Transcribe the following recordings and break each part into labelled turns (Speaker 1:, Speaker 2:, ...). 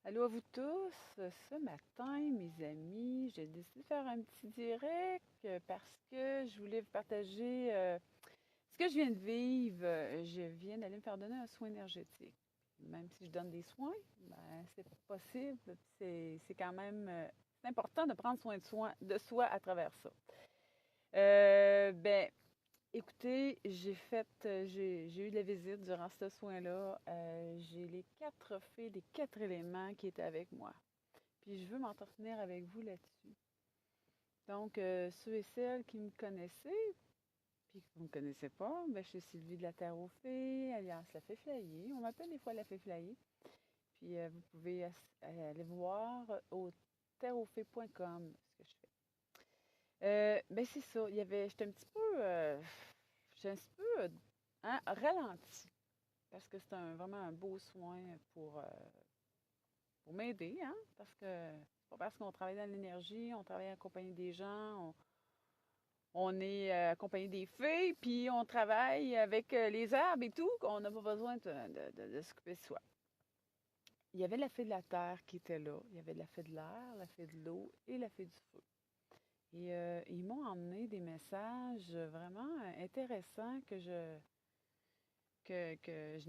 Speaker 1: Allô à vous tous. Ce matin, mes amis, j'ai décidé de faire un petit direct parce que je voulais vous partager ce que je viens de vivre. Je viens d'aller me faire donner un soin énergétique. Même si je donne des soins, ben, c'est possible. C'est quand même c'est important de prendre soin de soi à travers ça. Ben, écoutez, j'ai eu de la visite durant ce soin-là. J'ai les quatre fées, les quatre éléments qui étaient avec moi. Puis je veux m'entretenir avec vous là-dessus. Donc, ceux et celles qui me connaissaient, puis que vous ne me connaissez pas, ben, je suis Sylvie de la Terre aux Fées, alias la Fée Flayée. On m'appelle des fois la Fée Flayée. Puis vous pouvez aller voir au terreauxfées.com ce que je fais. Ben c'est ça, j'étais un petit peu, j'étais un petit peu ralenti parce que c'est vraiment un beau soin pour m'aider, hein, parce que c'est pas parce qu'on travaille dans l'énergie, on travaille accompagné des gens, on est accompagné des fées, puis on travaille avec les herbes et tout, qu'on n'a pas besoin de s'occuper de soi. Il y avait la fée de la terre qui était là, il y avait la fée de l'air, la fée de l'eau et la fée du feu. Et ils m'ont emmené des messages vraiment intéressants que je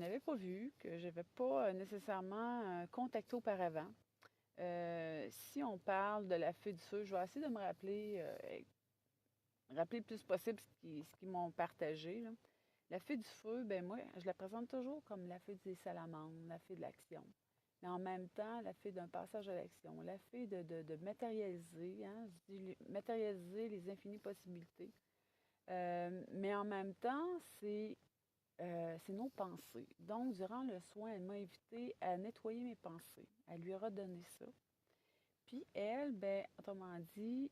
Speaker 1: n'avais pas vus, que je n'avais pas nécessairement contacté auparavant. Si on parle de la fée du feu, je vais essayer de rappeler le plus possible ce qu'ils m'ont partagé, là. La fée du feu, ben moi, je la présente toujours comme la fée des salamandres, la fée de l'action. Mais en même temps, la fée d'un passage à l'action, la fée de matérialiser, hein, je dis matérialiser les infinies possibilités. Mais en même temps, c'est nos pensées. Donc, durant le soin, elle m'a invité à nettoyer mes pensées, à lui redonner ça. Puis elle, ben, autrement dit,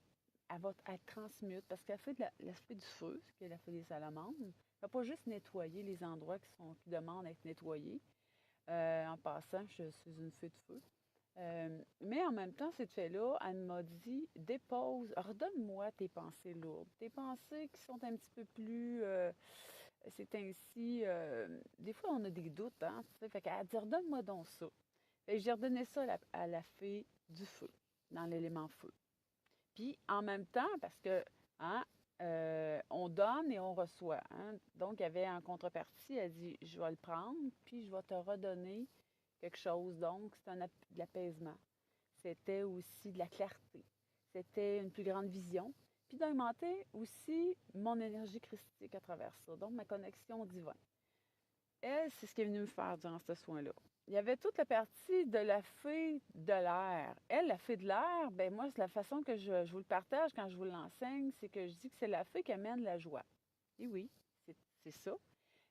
Speaker 1: elle transmute, parce qu'elle fait de l'aspect du feu, ce qu'elle a fait des salamandres. Elle ne va pas juste nettoyer les endroits qui demandent à être nettoyés. En passant, je suis une fée de feu. Mais en même temps, cette fée-là, elle m'a dit, dépose, redonne-moi tes pensées lourdes, tes pensées qui sont un petit peu plus, c'est ainsi, des fois on a des doutes, hein, tu sais, fait qu'elle dit, redonne-moi donc ça. Fait que j'ai redonné ça à la fée du feu, dans l'élément feu. Puis en même temps, parce que hein, on donne et on reçoit, hein. Donc, il y avait en contrepartie, elle dit, je vais le prendre, puis je vais te redonner quelque chose. Donc, c'est de l'apaisement. C'était aussi de la clarté. C'était une plus grande vision. Puis d'augmenter aussi mon énergie christique à travers ça. Donc, ma connexion au divin. Elle, c'est ce qu'elle est venue me faire durant ce soin-là. Il y avait toute la partie de la fée de l'air. Elle, la fée de l'air, ben moi, c'est la façon que je vous le partage quand je vous l'enseigne, c'est que je dis que c'est la fée qui amène la joie. Et oui, c'est ça.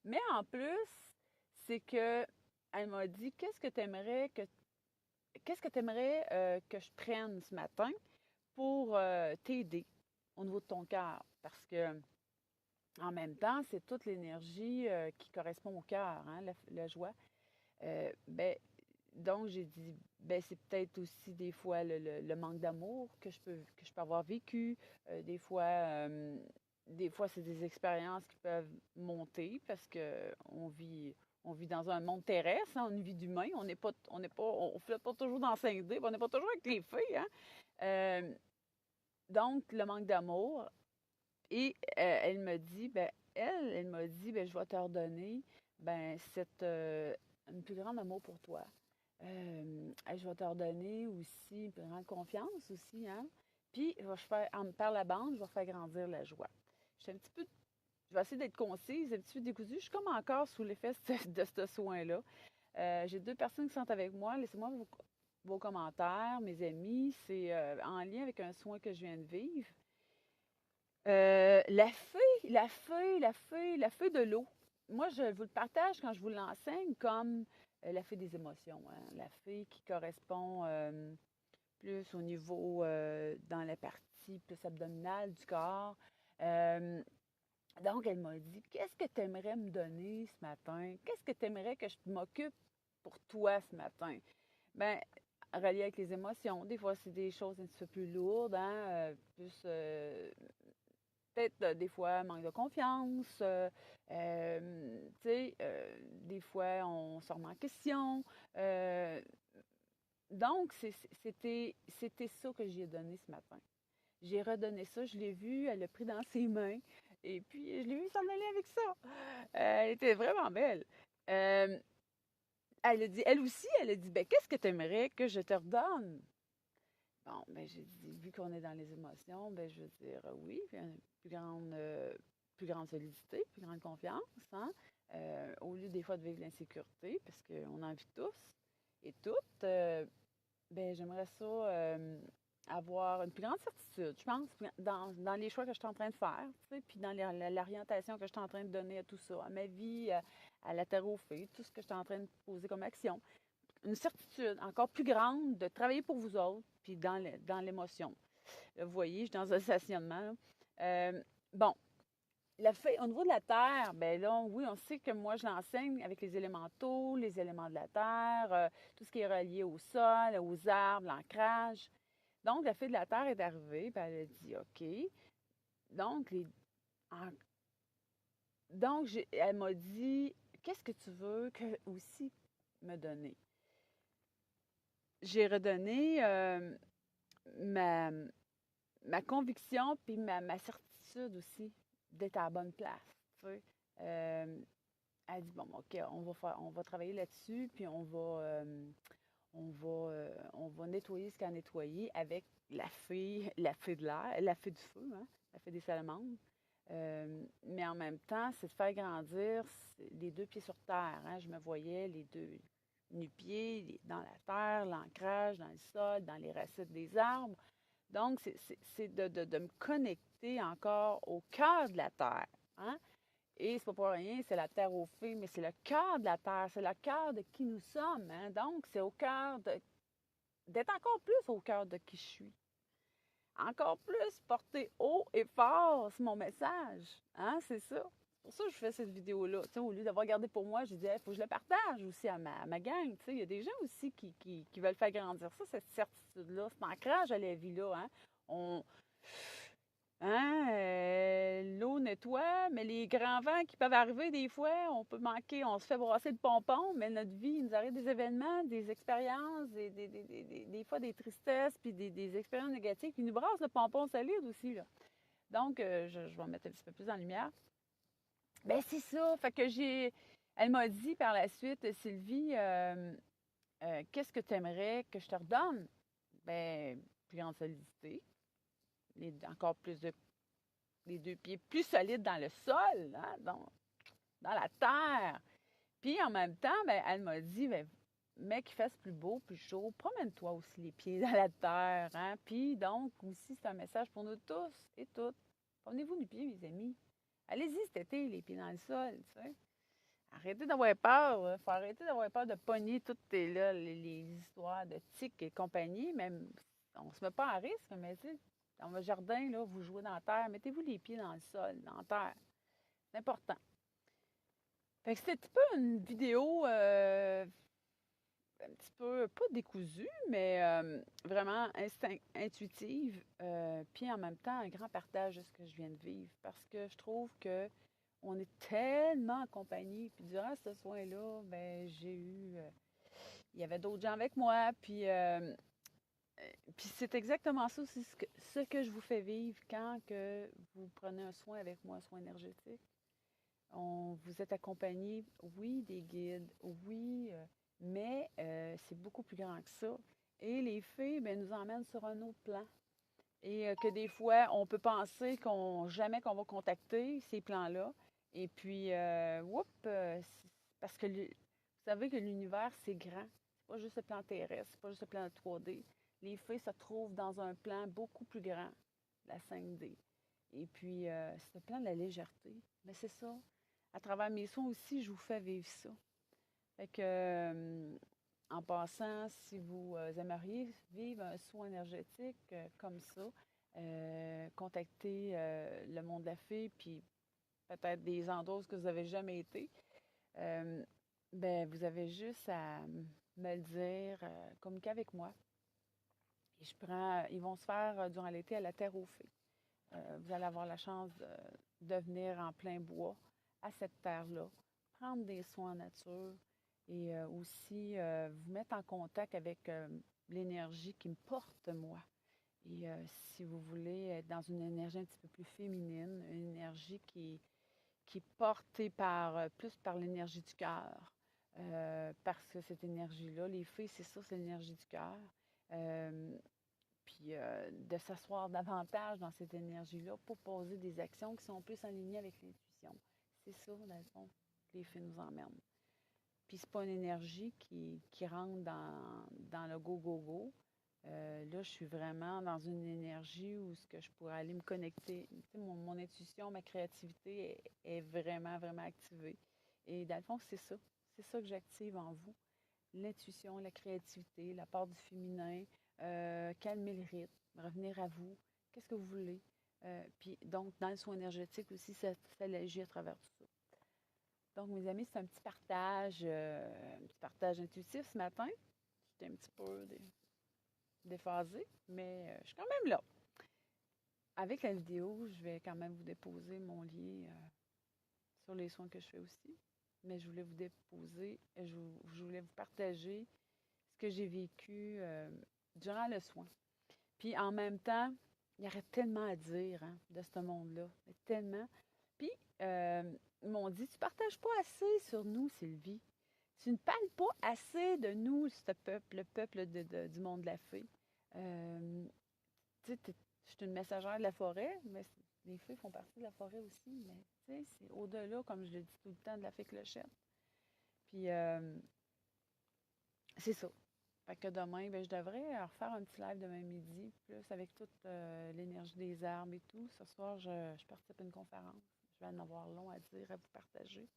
Speaker 1: Mais en plus, c'est que elle m'a dit qu'est-ce que tu aimerais que je prenne ce matin pour t'aider au niveau de ton cœur. Parce que en même temps, c'est toute l'énergie qui correspond au cœur, hein, la joie. Ben, donc, j'ai dit, ben, c'est peut-être aussi des fois le manque d'amour que je peux avoir vécu. Des fois, c'est des expériences qui peuvent monter parce que on vit dans un monde terrestre, hein, une vie d'humain. On flotte pas toujours dans 5D, on n'est pas toujours avec les filles, hein. Euh, donc, le manque d'amour. Et elle me dit, ben, elle m'a dit, ben, je vais te redonner, ben, un plus grand amour pour toi. Je vais te redonner aussi une plus grande confiance aussi, hein. Puis, par la bande, je vais faire grandir la joie. Je suis un petit peu, je vais essayer d'être concise, un petit peu décousue. Je suis comme encore sous l'effet de ce soin-là. J'ai deux personnes qui sont avec moi. Laissez-moi vos commentaires, mes amis. C'est en lien avec un soin que je viens de vivre. La fée de l'eau. Moi, je vous le partage quand je vous l'enseigne comme la fée des émotions, hein. La fée qui correspond plus au niveau dans la partie plus abdominale du corps. Euh, donc, elle m'a dit, qu'est-ce que tu aimerais me donner ce matin? Qu'est-ce que tu aimerais que je m'occupe pour toi ce matin? Ben, relié avec les émotions. Des fois, c'est des choses un petit peu plus lourdes, hein, plus peut-être des fois manque de confiance, tu sais, des fois on se remet en question. Euh, Donc, c'était ça que j'ai donné ce matin. J'ai redonné ça, je l'ai vu, elle l'a pris dans ses mains, et puis je l'ai vu s'en aller avec ça. Elle était vraiment belle. Euh, Elle a dit, elle aussi, elle a dit, ben, qu'est-ce que tu aimerais que je te redonne? Bon, ben, j'ai dit, vu qu'on est dans les émotions, ben, je veux dire, oui, une plus grande solidité, plus grande confiance, hein? Au lieu des fois de vivre l'insécurité, parce qu'on en vit tous et toutes, ben, j'aimerais ça avoir une plus grande certitude, je pense, dans les choix que je suis en train de faire, tu sais, puis dans l'orientation que je suis en train de donner à tout ça, à ma vie, à la terre aux fées, tout ce que je suis en train de poser comme action. Une certitude encore plus grande de travailler pour vous autres, puis dans l'émotion. Vous voyez, je suis dans un stationnement. Bon, au niveau de la terre, ben là, oui, on sait que moi, je l'enseigne avec les élémentaux, les éléments de la terre, tout ce qui est relié au sol, aux arbres, l'ancrage. Donc, la fille de la terre est arrivée, puis elle a dit, OK. Donc, en- elle m'a dit, qu'est-ce que tu veux que aussi me donner? J'ai redonné ma, ma conviction puis ma certitude aussi d'être à la bonne place. Tu sais. Elle dit, bon, OK, on va travailler là-dessus, puis on va nettoyer ce qu'il y a à nettoyer avec la fée de l'air, la fée du feu, hein, la fée des salamandres. Mais en même temps, c'est de faire grandir les deux pieds sur terre. Hein. Je me voyais les deux nu-pieds dans la terre, l'ancrage, dans le sol, dans les racines des arbres. Donc, c'est de me connecter encore au cœur de la terre. Hein? Et c'est pas pour rien, c'est la terre aux fées, mais c'est le cœur de la terre, c'est le cœur de qui nous sommes. Hein? Donc, c'est d'être encore plus au cœur de qui je suis. Encore plus porter haut et fort, c'est mon message. Hein? C'est ça. C'est pour ça que je fais cette vidéo-là. Tu sais, au lieu d'avoir gardé pour moi, j'ai dit, il faut que je le partage aussi à ma gang. Tu sais, il y a des gens aussi qui veulent faire grandir ça, cette certitude-là, cet ancrage à la vie-là. Hein? On, l'eau nettoie, mais les grands vents qui peuvent arriver des fois, on peut manquer, on se fait brasser le pompon, mais notre vie, il nous arrive des événements, des expériences, des fois des tristesses, puis des expériences négatives qui nous brassent le pompon solide aussi. Là. Donc, je vais en mettre un petit peu plus en lumière. Ben, c'est ça. Fait que Elle m'a dit par la suite, Sylvie, qu'est-ce que tu aimerais que je te redonne? Ben, plus grande solidité, encore plus de les deux pieds plus solides dans le sol, hein, dans la terre. Puis en même temps, ben, elle m'a dit, ben, mec, qu'il fasse plus beau, plus chaud, promène-toi aussi les pieds dans la terre. Hein? Puis donc, aussi, c'est un message pour nous tous et toutes. Promenez-vous du pied, mes amis. Allez-y cet été, les pieds dans le sol, tu sais. Arrêtez d'avoir peur. Il faut arrêter d'avoir peur de pogner toutes les histoires de tics et compagnie. Même, on se met pas à risque, mais tu sais, dans votre jardin, là, vous jouez dans la terre, mettez-vous les pieds dans le sol, dans la terre. C'est important. Fait que c'était un petit peu une vidéo un petit peu, pas décousue, mais vraiment intuitive. Puis en même temps, un grand partage de ce que je viens de vivre. Parce que je trouve que on est tellement accompagnés. Puis durant ce soin-là, ben, il y avait d'autres gens avec moi. Puis c'est exactement ça aussi ce que je vous fais vivre quand que vous prenez un soin avec moi, un soin énergétique. Vous êtes accompagné, oui, des guides, oui, mais c'est beaucoup plus grand que ça. Et les fées, ben, nous emmènent sur un autre plan. Et que des fois, on peut penser jamais qu'on va contacter ces plans-là. Et puis, parce que vous savez que l'univers, c'est grand. C'est pas juste le plan terrestre, c'est pas juste le plan 3D. Les fées se trouvent dans un plan beaucoup plus grand, la 5D. Et puis, c'est le plan de la légèreté. Mais c'est ça. À travers mes soins aussi, je vous fais vivre ça. Fait que, en passant, si vous aimeriez vivre un soin énergétique comme ça, contactez le monde de la fée, puis peut-être des endroits où vous n'avez jamais été. Euh, ben, vous avez juste à me le dire, communiquer avec moi. Et ils vont se faire durant l'été à la Terre aux Fées. Vous allez avoir la chance de venir en plein bois à cette terre-là, prendre des soins en nature et aussi vous mettre en contact avec l'énergie qui me porte moi. Et si vous voulez être dans une énergie un petit peu plus féminine, une énergie qui est portée plus par l'énergie du cœur. Parce que cette énergie-là, les fées, c'est ça, c'est l'énergie du cœur. Euh, Puis de s'asseoir davantage dans cette énergie-là pour poser des actions qui sont plus alignées avec l'intuition. C'est ça, dans le fond, que les fées nous emmènent. Puis c'est pas une énergie qui rentre dans le go-go-go. Là, je suis vraiment dans une énergie où ce que je pourrais aller me connecter. Tu sais, mon intuition, ma créativité est vraiment, vraiment activée. Et dans le fond, c'est ça. C'est ça que j'active en vous. L'intuition, la créativité, la part du féminin, calmer le rythme, revenir à vous. Qu'est-ce que vous voulez? Puis donc, dans le soin énergétique aussi, ça agit à travers tout ça. Donc, mes amis, c'est un petit partage intuitif ce matin. J'étais un petit peu déphasée, mais je suis quand même là. Avec la vidéo, je vais quand même vous déposer mon lien sur les soins que je fais aussi. Mais je voulais vous déposer, je voulais vous partager ce que j'ai vécu durant le soin. Puis en même temps, il y aurait tellement à dire de ce monde-là. Tellement. Puis, ils m'ont dit, tu partages pas assez sur nous, Sylvie. Tu ne parles pas assez de nous, ce peuple, le peuple du monde de la fée. Tu sais, je suis une messagère de la forêt, mais les fées font partie de la forêt aussi. Mais tu sais, c'est au-delà, comme je le dis tout le temps, de la fée clochette. Puis, c'est ça. Fait que demain, ben, je devrais refaire un petit live demain midi, plus avec toute l'énergie des arbres et tout. Ce soir, je participe à une conférence. Je vais en avoir long à dire, à vous partager,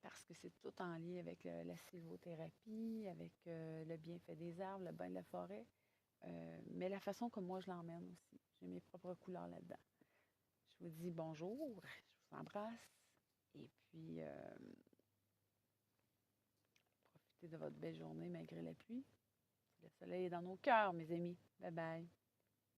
Speaker 1: parce que c'est tout en lien avec la sylvothérapie, avec le bienfait des arbres, le bain de la forêt, mais la façon que moi je l'emmène aussi. J'ai mes propres couleurs là-dedans. Je vous dis bonjour, je vous embrasse, et puis profitez de votre belle journée malgré la pluie. Le soleil est dans nos cœurs, mes amis. Bye bye.